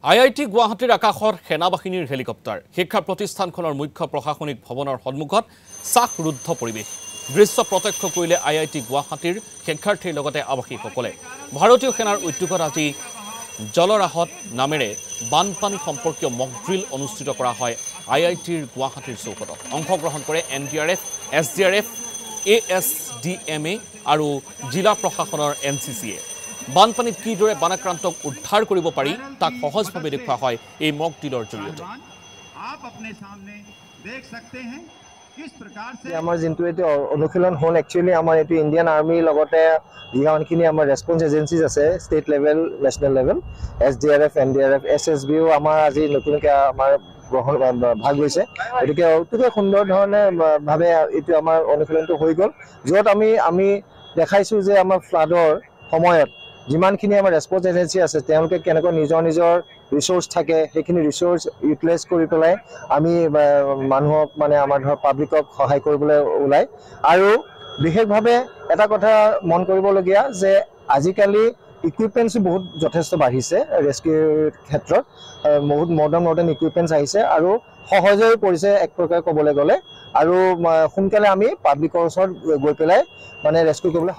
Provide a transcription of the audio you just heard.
IIT গুৱাহাটীৰ আকাশত সেনাবাহিনীৰ হেলিকপ্টাৰ শিক্ষা প্ৰতিষ্ঠানখনৰ মুখ্য প্ৰশাসনিক ভৱনৰ সন্মুখত চাকৰুদ্ধ পৰিৱেশ দৃশ্য প্ৰত্যক্ষ কৰিলে আইআইটি গুৱাহাটীৰ শিক্ষাৰ্থীৰ লগতে আৱাসীসকলে ভাৰতীয় সেনাৰ উদ্যোগত আজি জলৰাহত নামেৰে বানপানী সম্পৰ্কীয় মক ড্ৰিল অনুষ্ঠিত কৰা হয় আইআইটিৰ গুৱাহাটীৰ চৌহদত অংশগ্ৰহণ কৰে এনডিআৰএফ এছডিআৰএফ এএছডিএমএ আৰু জিলা প্ৰশাসনৰ এনচিচিয়ে বানপানীত কিদৰে বানাক্ৰান্তক উদ্ধাৰ কৰিব পাৰি তাক সহজভাৱে দেখুৱা হয় এই মক ড্ৰিলৰ জৰিয়তে আমাৰ যিটো এটো অনুশীলন হ'ল একচুয়ালি আমাৰ এটো ইন্ডিয়ান আৰ্মি লগতে যিমানখিনি আমাৰ ৰেসপন্স এজেন্সিজ আছে state level national level SDRF NDRF SSBO আমাৰ আজি নতুনকৈ আমাৰ গ্ৰহণ ভাগ লৈছে এটোকে অতিকৈ সুন্দৰ ধৰণে ভাৱে এটো আমাৰ অনুশীলনটো হৈ গ'ল যত আমি দেখাইছো যে আমাৰ ফ্লাডৰ সময়ত যিমানখিনি আমাৰ ৰেসপন্স এজেন্সি আছে তেওঁলোকে কেনেকৈ নিজৰ ৰিসোৰ্স থাকে সেইখিনি ৰিসোৰ্স ইউটিলাইজ কৰি পেলাই আমি মানুহক মানে আমাৰ ধৰ পাব্লিকক সহায় কৰিবলৈ ওলাই আৰু বিশেষভাৱে এটা কথা মন কৰিবলগীয়া যে আজিকালি ইকুইপমেন্টস বহুত যথেষ্ট বাঢ়িছে ৰেস্কিউৰ ক্ষেত্ৰত বহুত মডাৰ্ণ ইকুইপমেন্টস আহিছে আৰু সহজে পৰিছে এক প্ৰকাৰ ক'বলৈ গ'লে আৰু সোনকালে আমি পাব্লিকৰ ওচৰত গৈ পেলাই মানে ৰেস্কিউ কৰিবলৈ